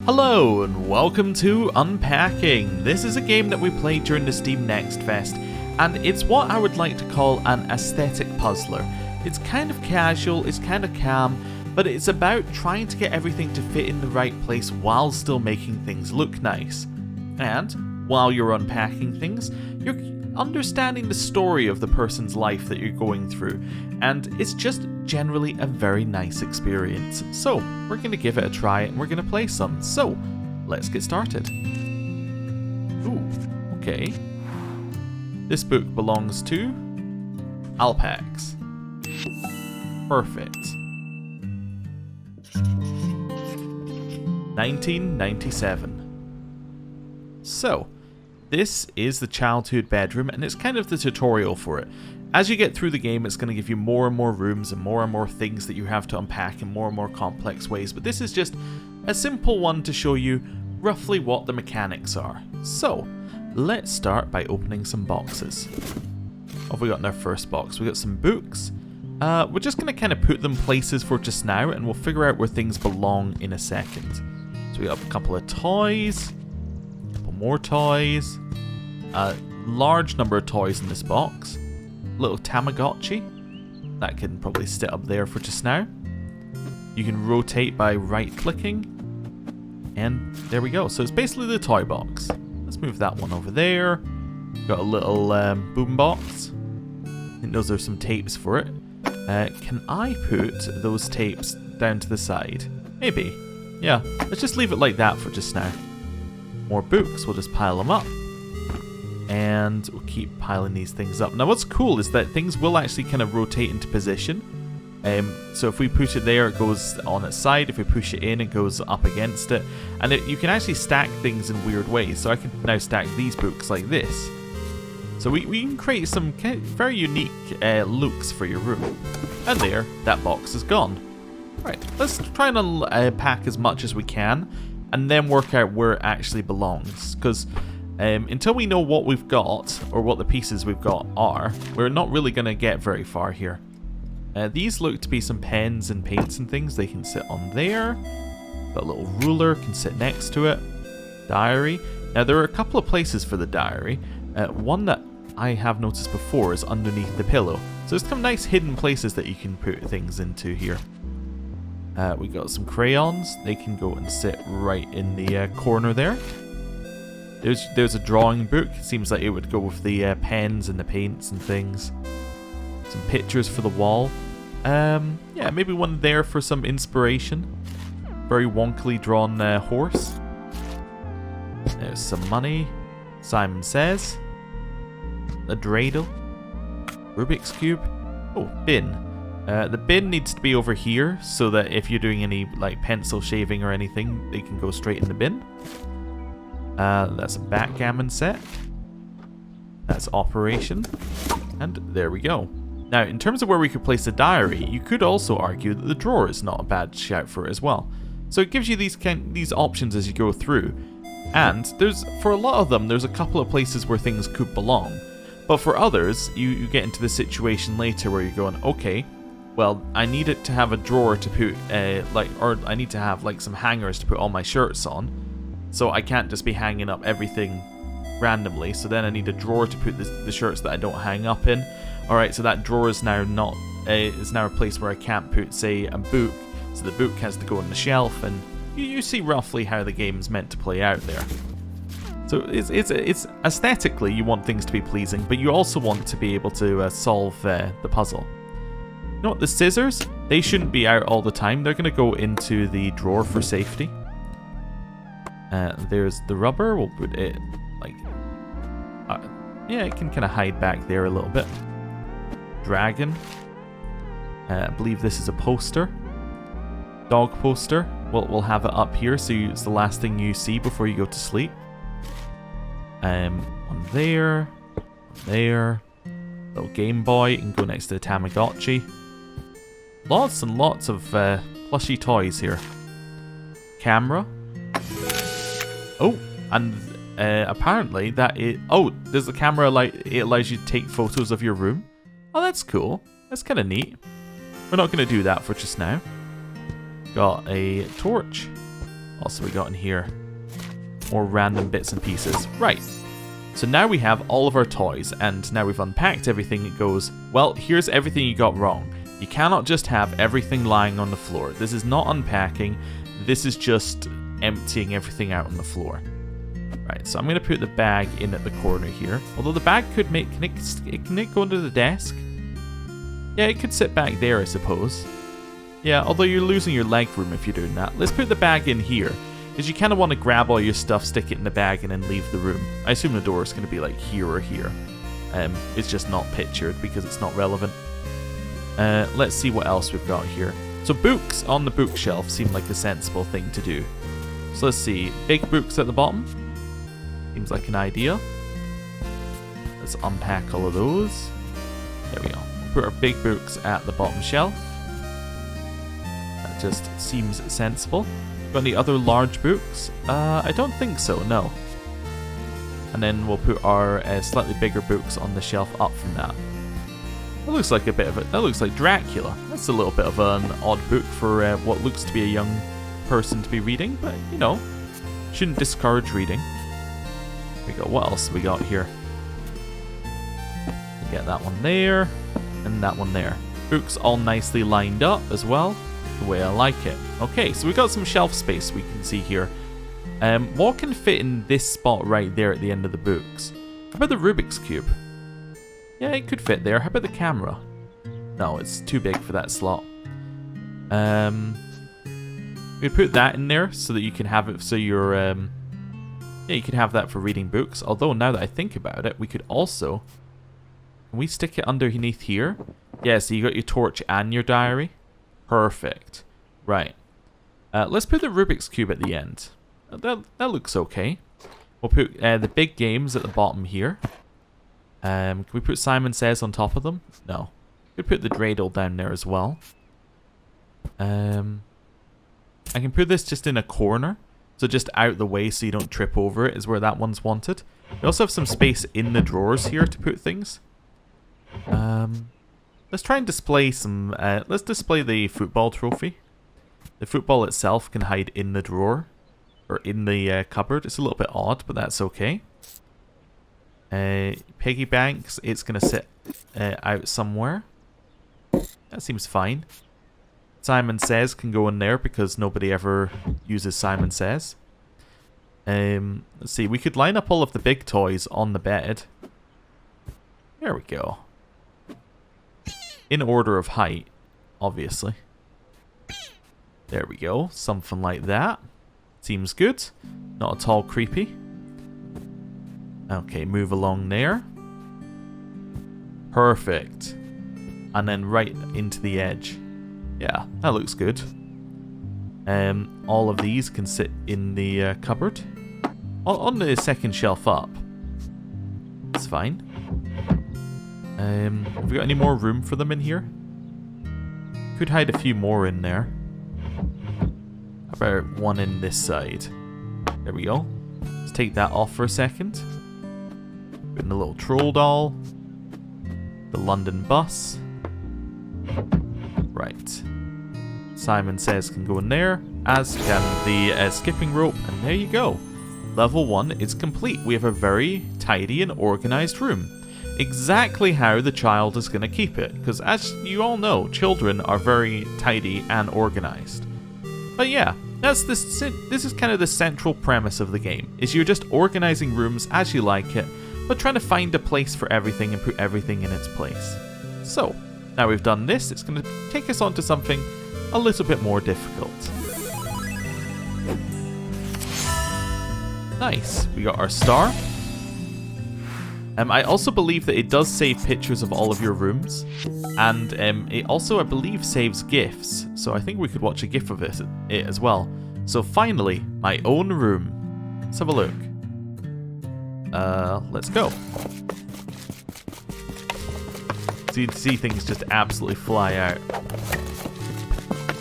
Hello and welcome to Unpacking. This is a game that we played during the Steam Next Fest, and it's what I would like to call an aesthetic puzzler. It's kind of casual, it's kind of calm, but it's about trying to get everything to fit in the right place while still making things look nice. And while you're unpacking things, you're understanding the story of the person's life that you're going through, and it's just generally a very nice experience. So we're going to give it a try and we're going to play some. So let's get started. Ooh, okay. This book belongs to Alpax. Perfect. 1997. So this is the childhood bedroom, and it's kind of the tutorial for it. As you get through the game, it's going to give you more and more rooms and more things that you have to unpack in more and more complex ways, but this is just a simple one to show you roughly what the mechanics are. So, let's start by opening some boxes. What have we got in our first box? We got some books. We're just going to kind of put them places for just now, and we'll figure out where things belong in a second. So we got a couple of toys. More toys, a large number of toys in this box, little Tamagotchi, that can probably sit up there for just now. You can rotate by right clicking, and there we go. So it's basically the toy box. Let's move that one over there. Got a little boom box. I think those are some tapes for it. Can I put those tapes down to the side? Maybe. Yeah, let's just leave it like that for just now. More books, we'll just pile them up, and we'll keep piling these things up. Now what's cool is that things will actually kind of rotate into position. So if we push it there, it goes on its side. If we push it in, it goes up against it, and you can actually stack things in weird ways. So I can now stack these books like this. So we can create some very unique looks for your room. And there, that box is gone. Right, let's try and unpack as much as we can, and then work out where it actually belongs, because until we know what we've got, or what the pieces we've got are, we're not really going to get very far here. These look to be some pens and paints and things. They can sit on there. Got a little ruler, can sit next to it. Diary. Now there are a couple of places for the diary. One that I have noticed before is underneath the pillow. So there's some nice hidden places that you can put things into here. We got some crayons. They can go and sit right in the corner there. There's a drawing book. Seems like it would go with the pens and the paints and things. Some pictures for the wall. Yeah, maybe one there for some inspiration. Very wonkily drawn horse. There's some money. Simon Says. A dreidel. Rubik's Cube. Oh, bin. The bin needs to be over here so that if you're doing any like pencil shaving or anything, they can go straight in the bin. That's a backgammon set. That's Operation. And there we go. Now, in terms of where we could place the diary, you could also argue that the drawer is not a bad shout for it as well. So it gives you these options as you go through. And for a lot of them, there's a couple of places where things could belong. But for others, you get into the situation later where you're going, okay, well, I need it to have a drawer to put, or I need to have like some hangers to put all my shirts on. So I can't just be hanging up everything randomly. So then I need a drawer to put the shirts that I don't hang up in. Alright, so that drawer is now is now a place where I can't put, say, a book. So the book has to go on the shelf, and you see roughly how the game's meant to play out there. So it's aesthetically, you want things to be pleasing, but you also want to be able to solve the puzzle. You know what, the scissors, they shouldn't be out all the time. They're going to go into the drawer for safety. There's the rubber. We'll put it like... yeah, it can kind of hide back there a little bit. Dragon. I believe this is a poster. Dog poster. We'll have it up here so it's the last thing you see before you go to sleep. One there. There. Little Game Boy. You can go next to the Tamagotchi. Lots and lots of plushy toys here. Camera. Oh, and apparently there's a camera it allows you to take photos of your room. Oh, that's cool. That's kind of neat. We're not going to do that for just now. Got a torch. Also, we got in here more random bits and pieces. Right. So now we have all of our toys, and now we've unpacked everything. It goes, well, here's everything you got wrong. You cannot just have everything lying on the floor. This is not unpacking. This is just emptying everything out on the floor. Right, so I'm going to put the bag in at the corner here. Although the bag could make... Can it go under the desk? Yeah, it could sit back there, I suppose. Yeah, although you're losing your leg room if you're doing that. Let's put the bag in here. Because you kind of want to grab all your stuff, stick it in the bag, and then leave the room. I assume the door is going to be like here or here. It's just not pictured because it's not relevant. Let's see what else we've got here. So books on the bookshelf seem like a sensible thing to do. So let's see. Big books at the bottom. Seems like an idea. Let's unpack all of those. There we go. We'll put our big books at the bottom shelf. That just seems sensible. Got any other large books? I don't think so, no. And then we'll put our slightly bigger books on the shelf up from that. That looks like a bit of it. That looks like Dracula. That's a little bit of an odd book for what looks to be a young person to be reading, but you know, shouldn't discourage reading. There we go. What else we got here? We get that one there, and that one there. Books all nicely lined up as well, the way I like it. Okay, so we got some shelf space we can see here. What can fit in this spot right there at the end of the books? How about the Rubik's Cube? Yeah, it could fit there. How about the camera? No, it's too big for that slot. We put that in there so that you can have it so you're... yeah, you can have that for reading books. Although, now that I think about it, we could also... Can we stick it underneath here? Yeah, so you got your torch and your diary. Perfect. Right. Let's put the Rubik's Cube at the end. That looks okay. We'll put the big games at the bottom here. Can we put Simon Says on top of them? No. We put the dreidel down there as well. I can put this just in a corner. So just out the way so you don't trip over it is where that one's wanted. We also have some space in the drawers here to put things. Let's try and display some... let's display the football trophy. The football itself can hide in the drawer. Or in the cupboard. It's a little bit odd, but that's okay. Piggy banks, it's going to sit out somewhere. That seems fine. Simon Says can go in there because nobody ever uses Simon Says. Let's see, we could line up all of the big toys on the bed. There we go. In order of height, obviously. There we go, something like that. Seems good. Not at all creepy. Okay, move along there. Perfect. And then right into the edge. Yeah, that looks good. All of these can sit in the cupboard. On the second shelf up. It's fine. Have we got any more room for them in here? Could hide a few more in there. How about one in this side? There we go. Let's take that off for a second. Put in the little troll doll. The London bus. Right. Simon Says can go in there, as can the skipping rope, and there you go. Level 1 is complete. We have a very tidy and organized room. Exactly how the child is going to keep it, because as you all know, children are very tidy and organized. But yeah, this is kind of the central premise of the game, is you're just organizing rooms as you like it, but trying to find a place for everything and put everything in its place. So, now we've done this, it's going to take us on to something a little bit more difficult. Nice, we got our star. I also believe that it does save pictures of all of your rooms, and it also, I believe, saves GIFs, so I think we could watch a GIF of it as well. So finally, my own room. Let's have a look. Let's go. So you see things just absolutely fly out.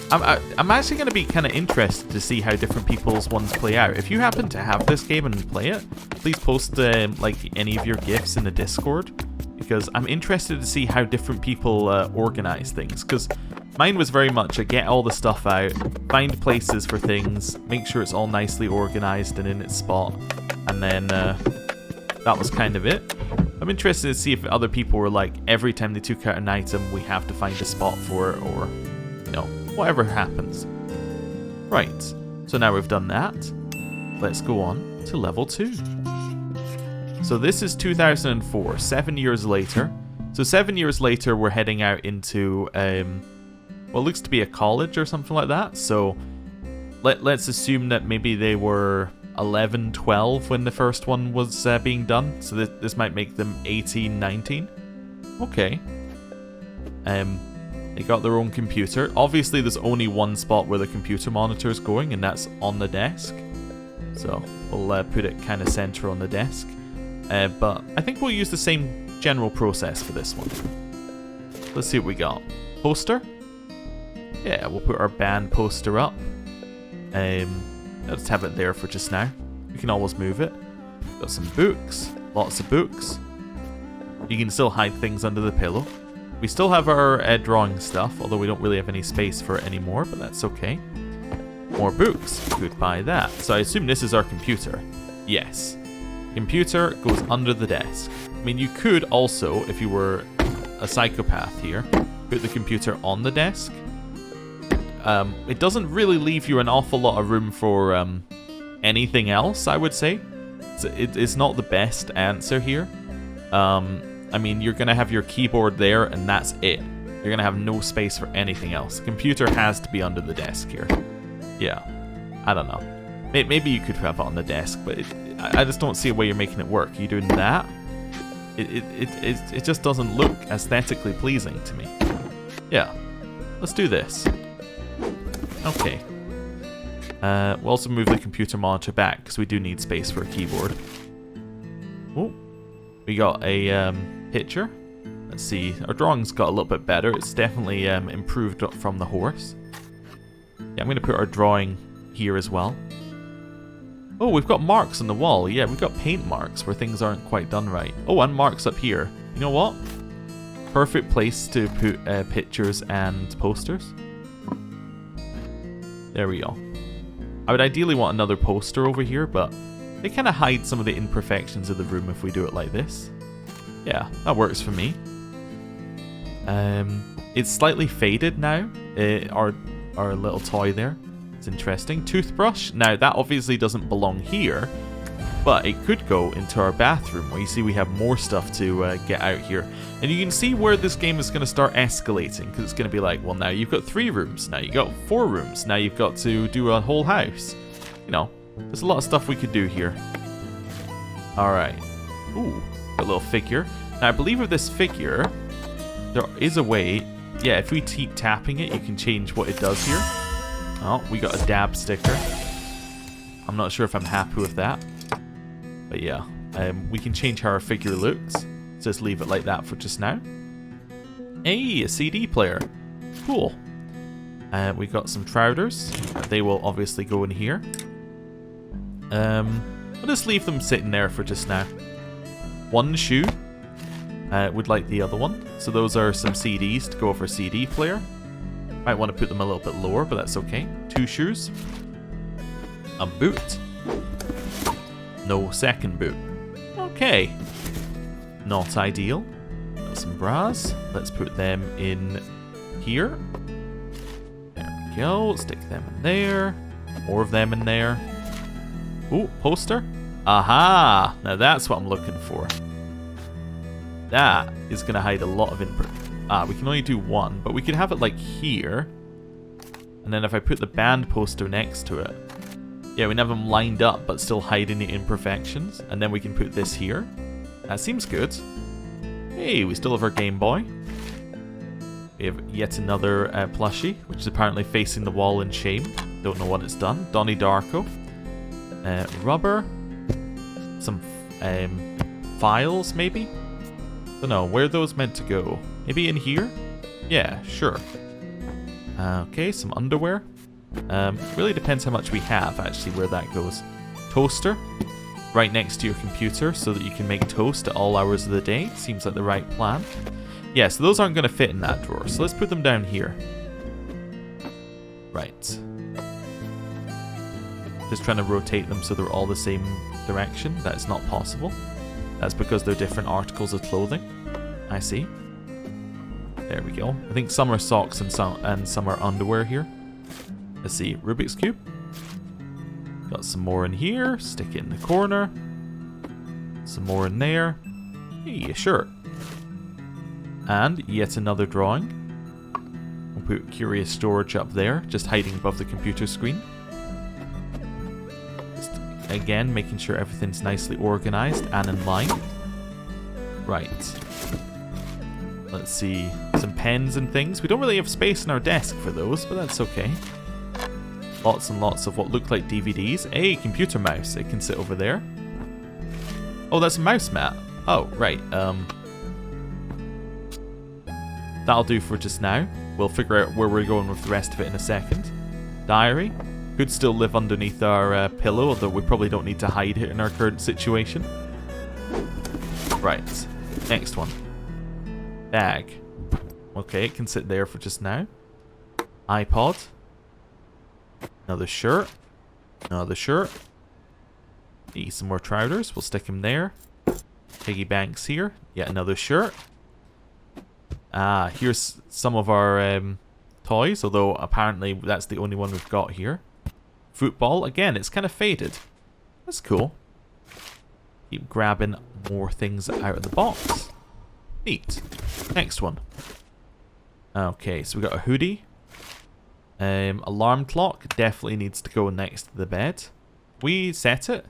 I'm actually going to be kind of interested to see how different people's ones play out. If you happen to have this game and play it, please post like any of your GIFs in the Discord, because I'm interested to see how different people organize things. Because Mine was very much a get all the stuff out, find places for things, make sure it's all nicely organized and in its spot, and then that was kind of it. I'm interested to see if other people were like, every time they took out an item, we have to find a spot for it, or, you know, whatever happens. Right, so now we've done that. Let's go on to level 2. So this is 2004, 7 years later. So 7 years later, we're heading out into what looks to be a college or something like that. So let's assume that maybe they were 11, 12 when the first one was being done. So this might make them 18, 19. Okay. They got their own computer. Obviously, there's only one spot where the computer monitor is going, and that's on the desk. So we'll put it kind of center on the desk. But I think we'll use the same general process for this one. Let's see what we got. Poster? Yeah, we'll put our band poster up. Let's have it there for just now. We can always move it. Got some books. Lots of books. You can still hide things under the pillow. We still have our drawing stuff, although we don't really have any space for it anymore, but that's okay. More books. Goodbye that. So I assume this is our computer. Yes. Computer goes under the desk. I mean, you could also, if you were a psychopath here, put the computer on the desk. It doesn't really leave you an awful lot of room for anything else, I would say. It's not the best answer here. I mean, you're going to have your keyboard there, and that's it. You're going to have no space for anything else. The computer has to be under the desk here. Yeah, I don't know. Maybe you could have it on the desk, but I just don't see a way you're making it work. You doing that? It just doesn't look aesthetically pleasing to me. Yeah, let's do this. Okay. We'll also move the computer monitor back, because we do need space for a keyboard. Oh, we got a picture. Let's see, our drawing's got a little bit better. It's definitely improved from the horse. Yeah, I'm going to put our drawing here as well. Oh, we've got marks on the wall. Yeah, we've got paint marks where things aren't quite done right. Oh, and marks up here. You know what? Perfect place to put pictures and posters. There we go. I would ideally want another poster over here, but they kind of hide some of the imperfections of the room if we do it like this. Yeah, that works for me. It's slightly faded now, our little toy there. It's interesting. Toothbrush. Now, that obviously doesn't belong here, but it could go into our bathroom, where you see we have more stuff to get out here. And you can see where this game is going to start escalating, because it's going to be like, well, now you've got 3 rooms, now you've got 4 rooms, now you've got to do a whole house. You know, there's a lot of stuff we could do here. Alright. Ooh, a little figure. Now, I believe with this figure, there is a way. Yeah, if we keep tapping it, you can change what it does here. Oh, we got a dab sticker. I'm not sure if I'm happy with that. But yeah, we can change how our figure looks. So just leave it like that for just now. Hey, a CD player. Cool. We got some trousers. They will obviously go in here. I'll just leave them sitting there for just now. One shoe. Would like the other one. So those are some CDs to go over a CD player. Might want to put them a little bit lower, but that's okay. 2 shoes. A boot. No second boot. Okay. Not ideal. Got some bras. Let's put them in here. There we go. Stick them in there. More of them in there. Ooh, poster. Aha! Now that's what I'm looking for. That is going to hide a lot of input. We can only do 1, but we can have it like here. And then if I put the band poster next to it, yeah, we can have them lined up, but still hiding the imperfections. And then we can put this here. That seems good. Hey, we still have our Game Boy. We have yet another plushie, which is apparently facing the wall in shame. Don't know what it's done. Donnie Darko. Rubber. Some files, maybe? Don't know. Where are those meant to go? Maybe in here? Yeah, sure. Okay, some underwear. Really depends how much we have, actually, where that goes. Toaster. Right next to your computer so that you can make toast at all hours of the day. Seems like the right plan. Yeah, so those aren't going to fit in that drawer. So let's put them down here. Right. Just trying to rotate them so they're all the same direction. That is not possible. That's because they're different articles of clothing. I see. There we go. I think some are socks and some are underwear here. Let's see. Rubik's Cube. Got some more in here. Stick it in the corner. Some more in there. Hey, a shirt. And yet another drawing. We'll put curious storage up there, just hiding above the computer screen. Just, again, making sure everything's nicely organized and in line. Right. Let's see. Some pens and things. We don't really have space in our desk for those, but that's okay. Lots and lots of what look like DVDs. A computer mouse. It can sit over there. Oh, that's a mouse mat. Oh, right. That'll do for just now. We'll figure out where we're going with the rest of it in a second. Diary. Could still live underneath our pillow, although we probably don't need to hide it in our current situation. Right. Next one. Bag. Okay, it can sit there for just now. iPod. Another shirt. Another shirt. Need some more trousers. We'll stick him there. Piggy banks here. Yet another shirt. Ah, here's some of our toys, although apparently that's the only one we've got here. Football. Again, it's kind of faded. That's cool. Keep grabbing more things out of the box. Neat. Next one. Okay, so we got a hoodie. Alarm clock definitely needs to go next to the bed. We set it.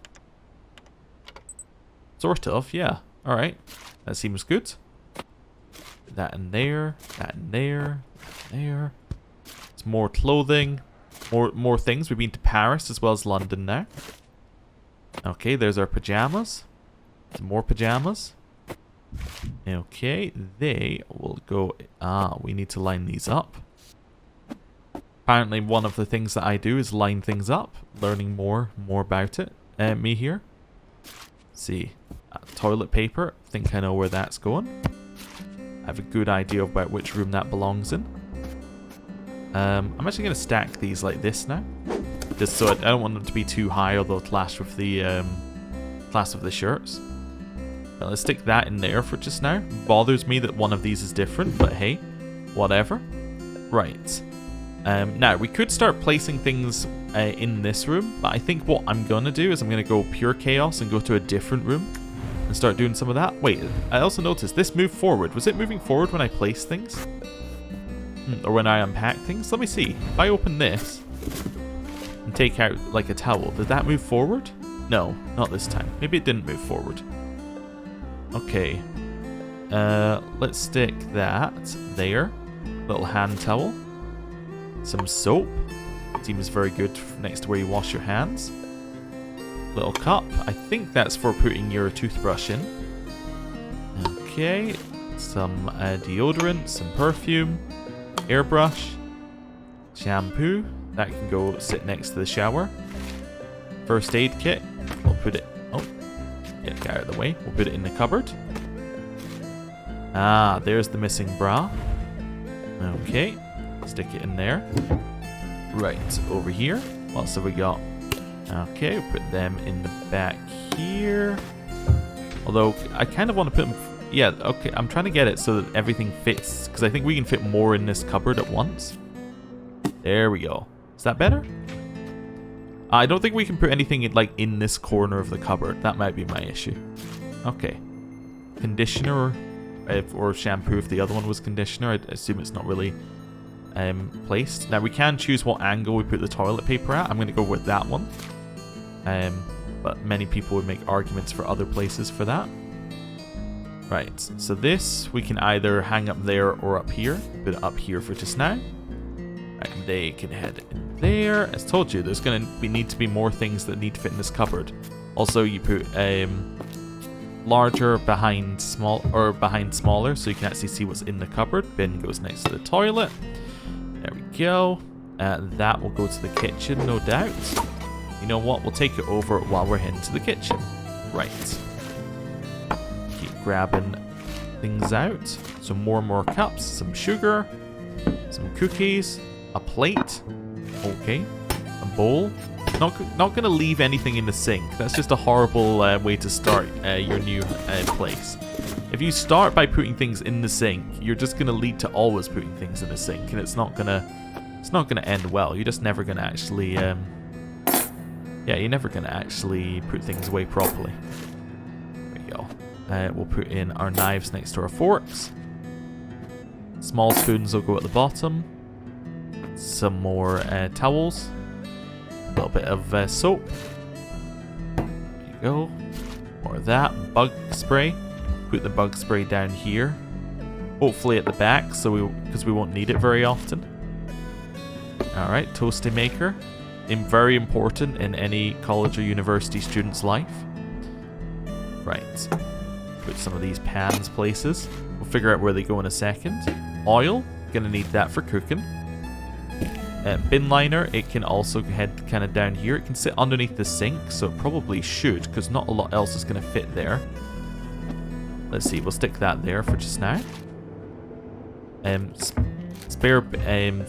Sort of, yeah. Alright. That seems good. Put that in there. That in there. That in there. It's more clothing. More things. We've been to Paris as well as London now. Okay, there's our pajamas. Some more pajamas. Okay, they will go... Ah, we need to line these up. Apparently one of the things that I do is line things up. Learning more about it. Me here. Let's see. Toilet paper. I think I know where that's going. I have a good idea about which room that belongs in. I'm actually going to stack these like this now. Just so I don't want them to be too high, although clash with the shirts. But let's stick that in there for just now. Bothers me that one of these is different, but hey, whatever. Right. Now, we could start placing things in this room, but I think what I'm going to do is I'm going to go pure chaos and go to a different room and start doing some of that. Wait, I also noticed this moved forward. Was it moving forward when I placed things? Or when I unpacked things? Let me see. If I open this and take out like a towel, did that move forward? No, not this time. Maybe it didn't move forward. Okay. Let's stick that there. Little hand towel. Some soap. Seems very good next to where you wash your hands. Little cup. I think that's for putting your toothbrush in. Okay. Some deodorant, some perfume, airbrush, shampoo. That can go sit next to the shower. First aid kit. We'll put it... Oh. Get out of the way. We'll put it in the cupboard. Ah, there's the missing bra. Okay. Stick it in there. Right, over here. What else have we got? Okay, we'll put them in the back here. Although, I kind of want to put them... Yeah, okay, I'm trying to get it so that everything fits. Because I think we can fit more in this cupboard at once. There we go. Is that better? I don't think we can put anything in this corner of the cupboard. That might be my issue. Okay. Conditioner or shampoo if the other one was conditioner. I assume it's not really placed. Now we can choose what angle we put the toilet paper at. I'm going to go with that one. But many people would make arguments for other places for that. Right, so this we can either hang up there or up here. Put it up here for just now. Right, they can head in there. As told you, there's going to need to be more things that need to fit in this cupboard. Also, you put larger behind smaller, so you can actually see what's in the cupboard. Bin goes next to the toilet. There we go. That will go to the kitchen, no doubt. You know what? We'll take it over while we're heading to the kitchen. Right. Keep grabbing things out. Some more cups, some sugar, some cookies. A plate. Okay. A bowl. Not going to leave anything in the sink. That's just a horrible way to start your new place. If you start by putting things in the sink, you're just going to lead to always putting things in the sink, and it's not gonna end well. You're just never going to actually yeah, you're never going to actually put things away properly. There you go. We'll put in our knives next to our forks. Small spoons will go at the bottom. Some more towels. A little bit of soap. There you go. More of that. Bug spray. Put the bug spray down here. Hopefully at the back, because we won't need it very often. Alright, toasty maker. Very important in any college or university student's life. Right. Put some of these pans places. We'll figure out where they go in a second. Oil. Gonna need that for cooking. Bin liner, it can also head kind of down here. It can sit underneath the sink, so it probably should, because not a lot else is going to fit there. Let's see, we'll stick that there for just now. Spare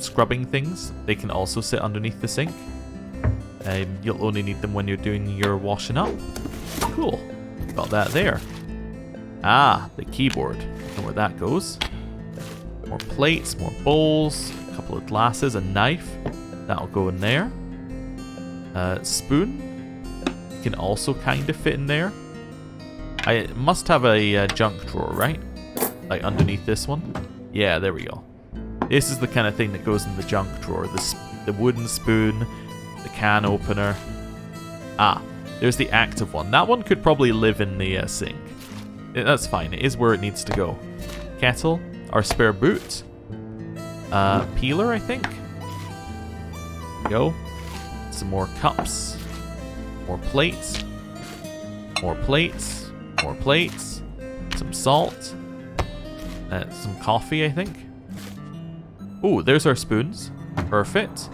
scrubbing things, they can also sit underneath the sink. You'll only need them when you're doing your washing up. Cool, got that there. Ah, the keyboard, I know where that goes. More plates, more bowls. Couple of glasses, a knife that'll go in there. Spoon can also kind of fit in there. I must have a junk drawer, right? Like underneath this one. Yeah, there we go. This is the kind of thing that goes in the junk drawer. The wooden spoon, the can opener. Ah, there's the active one. That one could probably live in the sink. That's fine. It is where it needs to go. Kettle, our spare boot. Peeler, I think. There we go. Some more cups. More plates. More plates. More plates. Some salt. Some coffee, I think. Oh, there's our spoons. Perfect.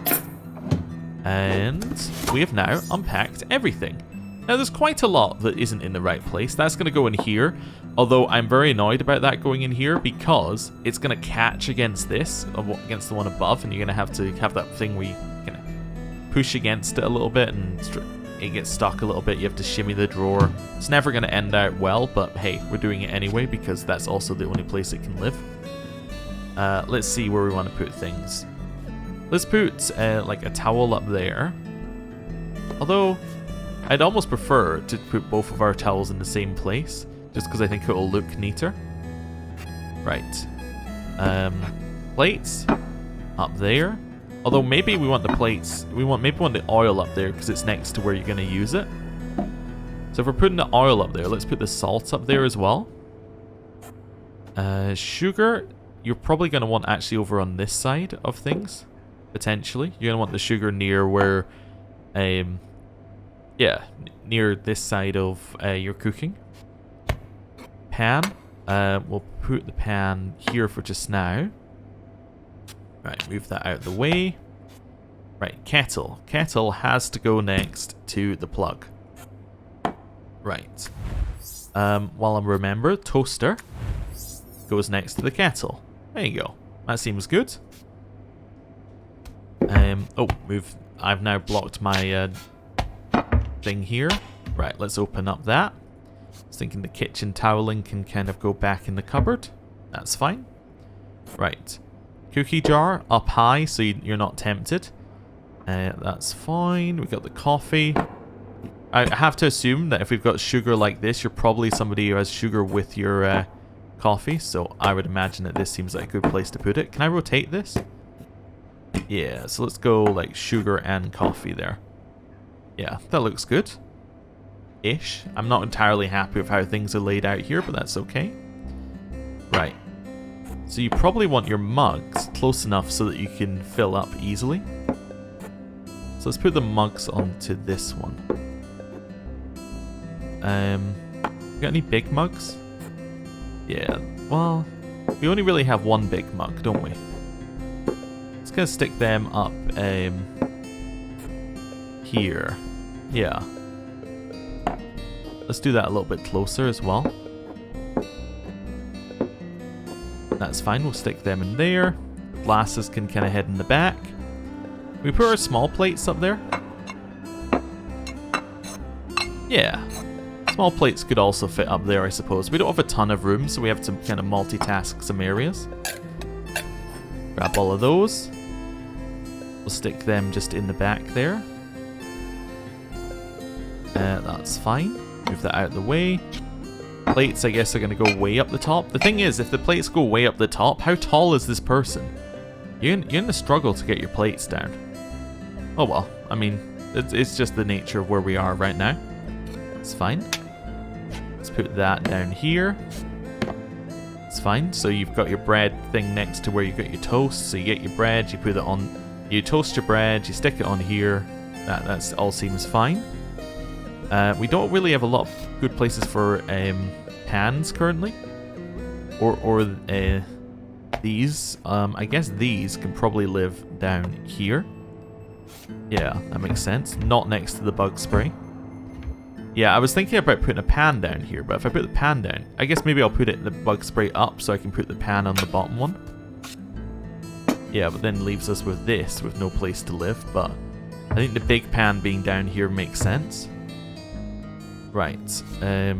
And we have now unpacked everything. Now, there's quite a lot that isn't in the right place. That's going to go in here. Although I'm very annoyed about that going in here because it's going to catch against this, against the one above, and you're going to have that thing where you kind of push against it a little bit and it gets stuck a little bit. You have to shimmy the drawer. It's never going to end out well, but hey, we're doing it anyway because that's also the only place it can live. Let's see where we want to put things. Let's put like a towel up there. Although I'd almost prefer to put both of our towels in the same place, just because I think it'll look neater. Right. Plates up there. Although maybe we want the plates, maybe we want the oil up there because it's next to where you're going to use it. So if we're putting the oil up there, let's put the salt up there as well. Sugar, you're probably going to want actually over on this side of things, potentially. You're going to want the sugar near where, yeah, near this side of your cooking. Pan. We'll put the pan here for just now. Right, move that out of the way. Right, kettle. Kettle has to go next to the plug. Right. While I remember, toaster goes next to the kettle. There you go. That seems good. Oh, move. I've now blocked my thing here. Right, let's open up that. I was thinking the kitchen toweling can kind of go back in the cupboard. That's fine. Right. Cookie jar up high so you're not tempted. That's fine. We've got the coffee. I have to assume that if we've got sugar like this, you're probably somebody who has sugar with your coffee. So I would imagine that this seems like a good place to put it. Can I rotate this? Yeah, so let's go like sugar and coffee there. Yeah, that looks good. Ish. I'm not entirely happy with how things are laid out here, but that's okay. Right. So you probably want your mugs close enough so that you can fill up easily. So let's put the mugs onto this one. Got any big mugs? Yeah, well, we only really have one big mug, don't we? Let's gonna stick them up here. Yeah. Let's do that a little bit closer as well. That's fine, we'll stick them in there. Glasses can kind of head in the back. We put our small plates up there? Yeah. Small plates could also fit up there, I suppose. We don't have a ton of room, so we have to kind of multitask some areas. Grab all of those. We'll stick them just in the back there. That's fine. Move that out of the way. Plates, I guess, are going to go way up the top. The thing is, if the plates go way up the top, how tall is this person? You're going to struggle to get your plates down. Oh well, I mean, it's just the nature of where we are right now. It's fine. Let's put that down here. It's fine. So you've got your bread thing next to where you've got your toast. So you get your bread, you put it on, you toast your bread, you stick it on here. That's all seems fine. We don't really have a lot of good places for pans currently. Or these. I guess these can probably live down here. Yeah, that makes sense. Not next to the bug spray. Yeah, I was thinking about putting a pan down here, but if I put the pan down, I guess maybe I'll put it in the bug spray up so I can put the pan on the bottom one. Yeah, but then leaves us with this, with no place to live, but I think the big pan being down here makes sense. Right, got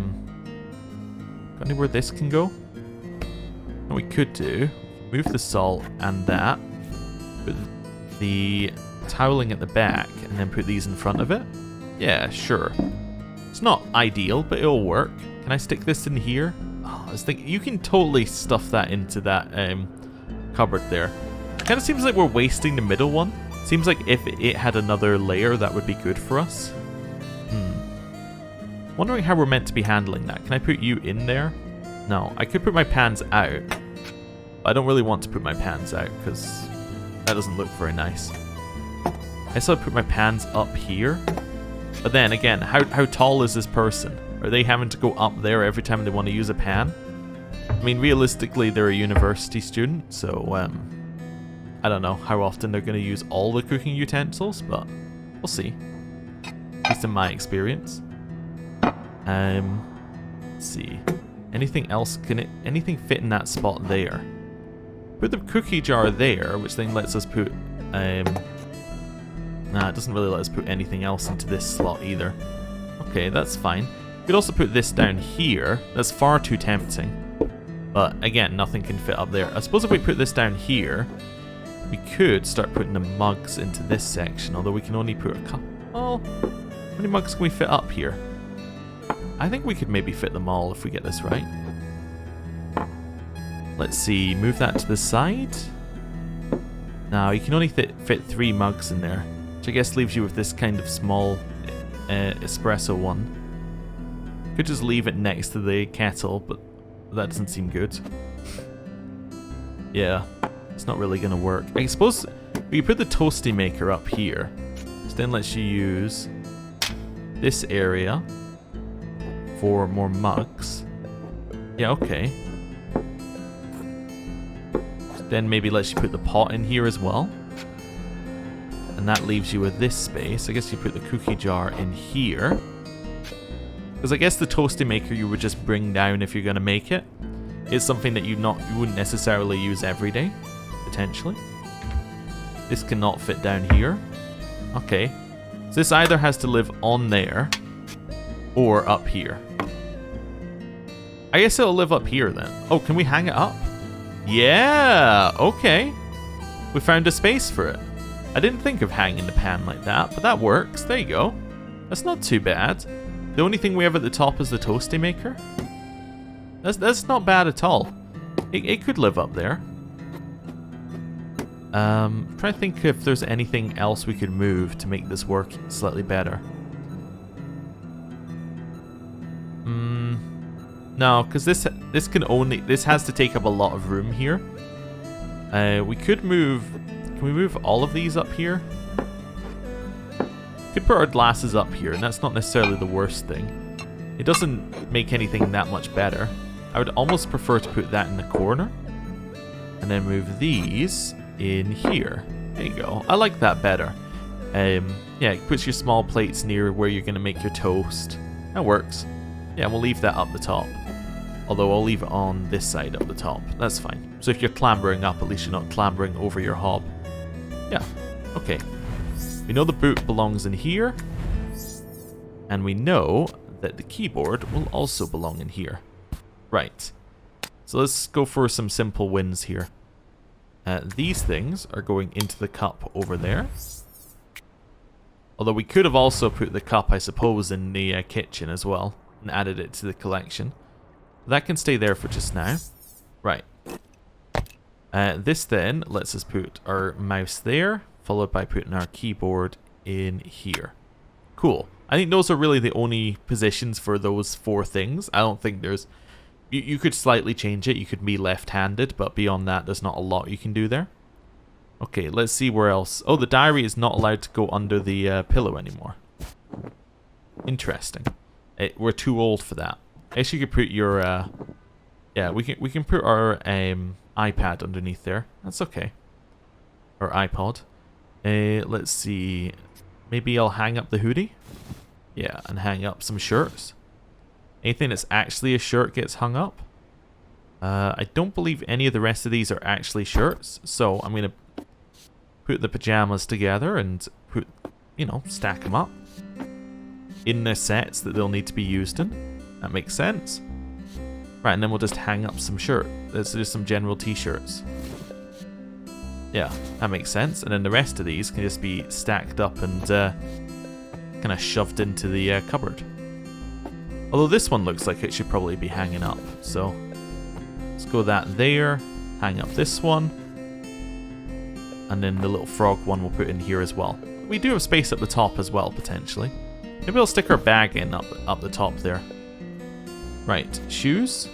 anywhere this can go? What we could do, move the salt and that, put the toweling at the back, and then put these in front of it. Yeah, sure. It's not ideal, but it'll work. Can I stick this in here? Oh, I was thinking, you can totally stuff that into that cupboard there. Kind of seems like we're wasting the middle one. Seems like if it had another layer, that would be good for us. Wondering how we're meant to be handling that. Can I put you in there? No, I could put my pans out. But I don't really want to put my pans out because that doesn't look very nice. I guess I'll put my pans up here. But then again, how tall is this person? Are they having to go up there every time they want to use a pan? I mean, realistically, they're a university student, so I don't know how often they're going to use all the cooking utensils, but we'll see. At least in my experience. Let's see. Anything else? Can anything fit in that spot there? Put the cookie jar there, which then lets us put nah, it doesn't really let us put anything else into this slot either. Okay, that's fine. We could also put this down here. That's far too tempting. But again, nothing can fit up there. I suppose if we put this down here, we could start putting the mugs into this section, although we can only put a couple. Oh, how many mugs can we fit up here? I think we could maybe fit them all if we get this right. Let's see, move that to the side. Now, you can only fit 3 mugs in there, which I guess leaves you with this kind of small espresso one. Could just leave it next to the kettle, but that doesn't seem good. Yeah, it's not really going to work. I suppose we put the toasty maker up here, which then lets you use this area for more mugs. Yeah, okay. Then maybe lets you put the pot in here as well. And that leaves you with this space. I guess you put the cookie jar in here. Because I guess the toasty maker you would just bring down if you're going to make it. It's something that you wouldn't necessarily use every day, potentially. This cannot fit down here. Okay. So this either has to live on there or up here. I guess it'll live up here then. Oh, can we hang it up? Yeah, okay. We found a space for it. I didn't think of hanging the pan like that, but that works. There you go. That's not too bad. The only thing we have at the top is the toasty maker. That's not bad at all. It could live up there. I'm trying to think if there's anything else we could move to make this work slightly better. No, because this has to take up a lot of room here. We could move. Can we move all of these up here? We could put our glasses up here, and that's not necessarily the worst thing. It doesn't make anything that much better. I would almost prefer to put that in the corner, and then move these in here. There you go. I like that better. Yeah, it puts your small plates near where you're going to make your toast. That works. Yeah, we'll leave that up the top. Although I'll leave it on this side up the top. That's fine. So if you're clambering up, at least you're not clambering over your hob. Yeah, okay. We know the boot belongs in here. And we know that the keyboard will also belong in here. Right. So let's go for some simple wins here. These things are going into the cup over there. Although we could have also put the cup, I suppose, in the kitchen as well. And added it to the collection. That can stay there for just now. Right. This then lets us put our mouse there. Followed by putting our keyboard in here. Cool. I think those are really the only positions for those 4 things. I don't think there's... You could slightly change it. You could be left-handed, but beyond that, there's not a lot you can do there. Okay, let's see where else. Oh, the diary is not allowed to go under the pillow anymore. Interesting. We're too old for that. I guess you could put your... yeah, we can put our iPad underneath there. That's okay. Or iPod. Let's see... Maybe I'll hang up the hoodie? Yeah, and hang up some shirts. Anything that's actually a shirt gets hung up. I don't believe any of the rest of these are actually shirts. So I'm going to put the pajamas together and put, you know, stack them up. In the sets that they'll need to be used in. That makes sense. Right, and then we'll just hang up some shirt. There's just some general t-shirts. Yeah, that makes sense. And then the rest of these can just be stacked up and kind of shoved into the cupboard. Although this one looks like it should probably be hanging up. So let's go that there. Hang up this one. And then the little frog one we'll put in here as well. We do have space at the top as well, potentially. Maybe we'll stick our bag in up the top there. Right, shoes.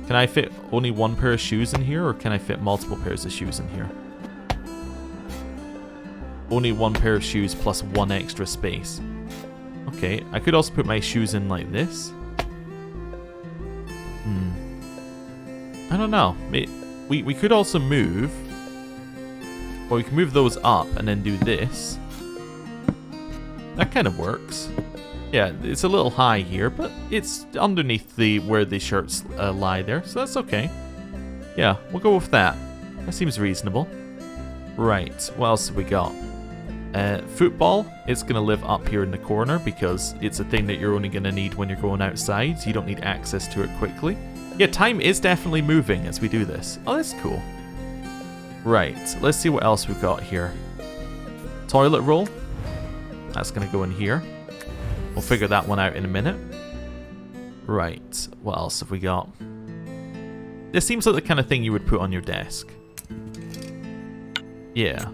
Can I fit only 1 pair of shoes in here, or can I fit multiple pairs of shoes in here? Only 1 pair of shoes plus 1 extra space. Okay, I could also put my shoes in like this. I don't know. We could also move. Well, we can move those up and then do this. That kind of works. Yeah, it's a little high here, but it's underneath where the shirts lie there, so that's okay. Yeah, we'll go with that. That seems reasonable. Right, what else have we got? Football, it's going to live up here in the corner because it's a thing that you're only going to need when you're going outside, so you don't need access to it quickly. Yeah, time is definitely moving as we do this. Oh, that's cool. Right, let's see what else we've got here. Toilet roll. That's going to go in here. We'll figure that one out in a minute. Right, what else have we got? This seems like the kind of thing you would put on your desk. Yeah.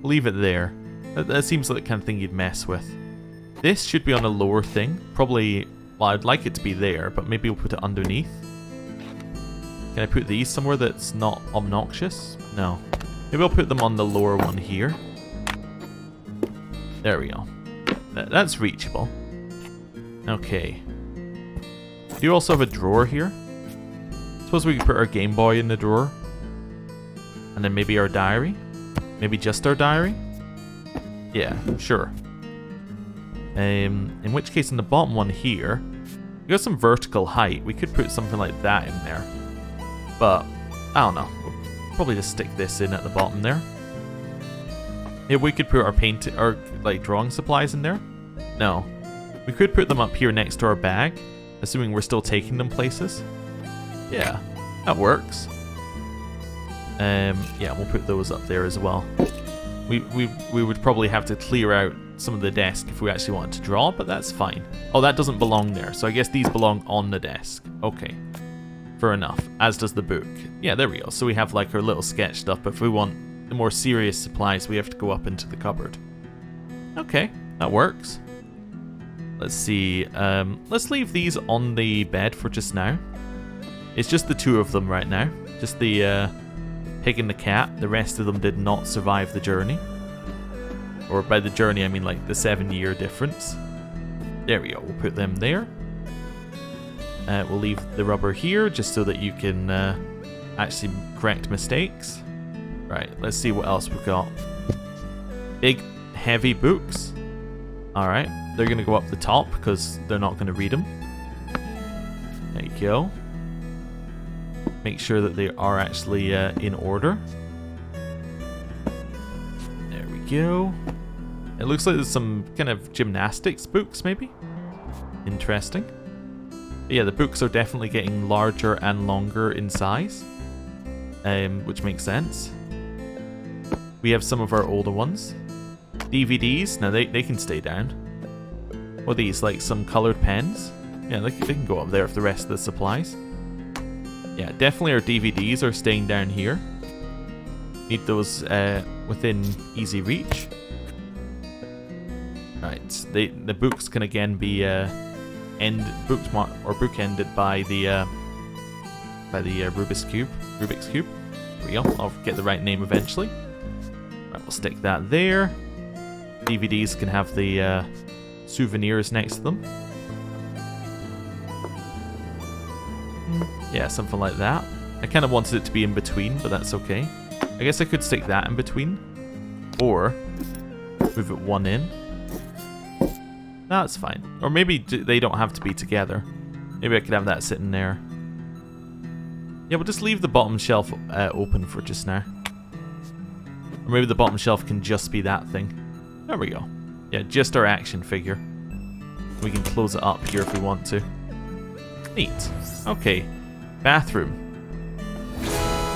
Leave it there. That seems like the kind of thing you'd mess with. This should be on a lower thing. Probably, well, I'd like it to be there, but maybe we'll put it underneath. Can I put these somewhere that's not obnoxious? No. Maybe I'll put them on the lower one here. There we go. That's reachable. Okay. Do you also have a drawer here? Suppose we could put our Game Boy in the drawer. And then maybe our diary? Maybe just our diary? Yeah, sure. In which case, in the bottom one here, we got some vertical height. We could put something like that in there. But, I don't know. We'll probably just stick this in at the bottom there. Maybe we could put our like drawing supplies in there. No. We could put them up here next to our bag, assuming we're still taking them places. Yeah, that works. Yeah, we'll put those up there as well. We would probably have to clear out some of the desk if we actually wanted to draw, but that's fine. Oh, that doesn't belong there, so I guess these belong on the desk. Okay, fair enough. As does the book. Yeah, there we go. So we have like our little sketch stuff, but if we want the more serious supplies, we have to go up into the cupboard. Okay, that works. Let's see. Let's leave these on the bed for just now. It's just the 2 of them right now. Just the pig and the cat. The rest of them did not survive the journey. Or by the journey, I mean like the 7-year difference. There we go. We'll put them there. We'll leave the rubber here just so that you can actually correct mistakes. Right, let's see what else we've got. Big, heavy books. Alright, they're going to go up the top because they're not going to read them. There you go. Make sure that they are actually in order. There we go. It looks like there's some kind of gymnastics books, maybe? Interesting. But yeah, the books are definitely getting larger and longer in size, which makes sense. We have some of our older ones. DVDs, now they can stay down. What are these, like some coloured pens? Yeah, they can go up there with the rest of the supplies. Yeah, definitely our DVDs are staying down here. Need those within easy reach. Right, the books can again be bookended by the Rubik's Cube. There we go. I'll get the right name eventually. Right, we'll stick that there. DVDs can have the souvenirs next to them. Yeah, something like that. I kind of wanted it to be in between, but that's okay. I guess I could stick that in between. Or move it one in. That's fine. Or maybe they don't have to be together. Maybe I could have that sitting there. Yeah, we'll just leave the bottom shelf open for just now. Or maybe the bottom shelf can just be that thing. There we go. Yeah, just our action figure. We can close it up here if we want to. Neat. Okay. Bathroom.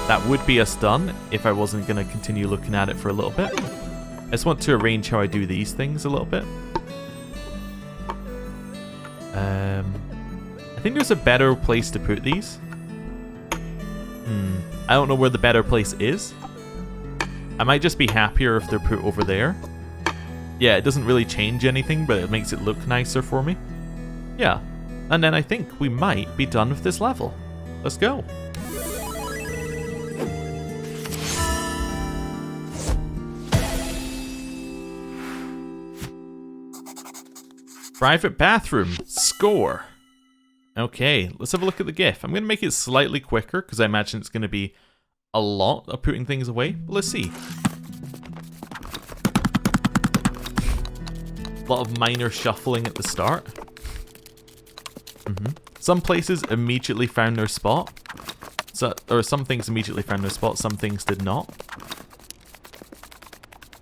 That would be us done if I wasn't going to continue looking at it for a little bit. I just want to arrange how I do these things a little bit. I think there's a better place to put these. I don't know where the better place is. I might just be happier if they're put over there. Yeah, it doesn't really change anything, but it makes it look nicer for me. Yeah, and then I think we might be done with this level. Let's go. Private bathroom. Score. Okay, let's have a look at the GIF. I'm going to make it slightly quicker because I imagine it's going to be a lot of putting things away. But let's see. A lot of minor shuffling at the start. Some places immediately found their spot. Or some things immediately found their spot, some things did not.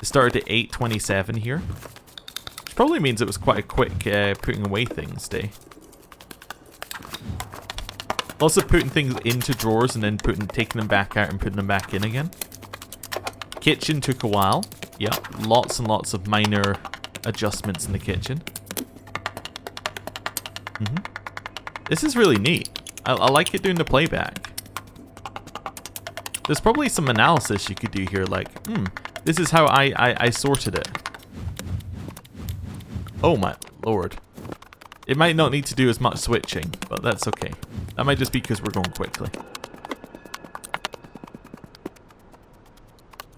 It started at 8:27 here. Which probably means it was quite a quick putting away things day. Also putting things into drawers and then taking them back out and putting them back in again. Kitchen took a while. Yeah, lots and lots of minor adjustments in the kitchen. This is really neat. I like it doing the playback. There's probably some analysis you could do here, like, this is how I sorted it. Oh my lord. It might not need to do as much switching, but that's okay. That might just be because we're going quickly.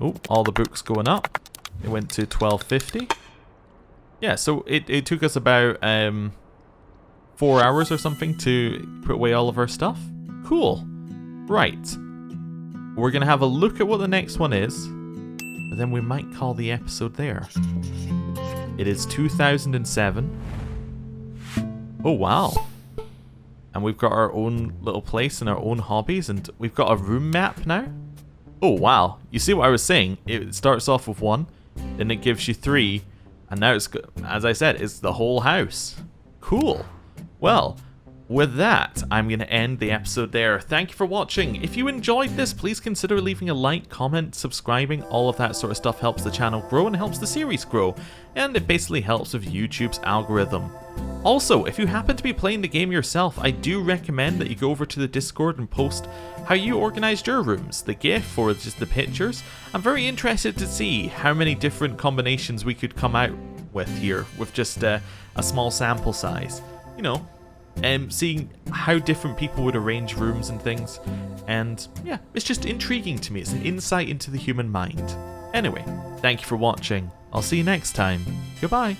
Oh, all the books going up. It went to 1250. Yeah, so it took us about 4 hours or something to put away all of our stuff. Cool. Right. We're going to have a look at what the next one is. And then we might call the episode there. It is 2007. Oh, wow. And we've got our own little place and our own hobbies. And we've got a room map now. Oh, wow. You see what I was saying? It starts off with 1. Then it gives you 3. And now it's, as I said, it's the whole house. Cool. Well, with that, I'm going to end the episode there. Thank you for watching. If you enjoyed this, please consider leaving a like, comment, subscribing. All of that sort of stuff helps the channel grow and helps the series grow. And it basically helps with YouTube's algorithm. Also, if you happen to be playing the game yourself, I do recommend that you go over to the Discord and post how you organized your rooms, the GIF or just the pictures. I'm very interested to see how many different combinations we could come out with here, with just a small sample size. You know, seeing how different people would arrange rooms and things. And yeah, it's just intriguing to me. It's an insight into the human mind. Anyway, thank you for watching. I'll see you next time. Goodbye.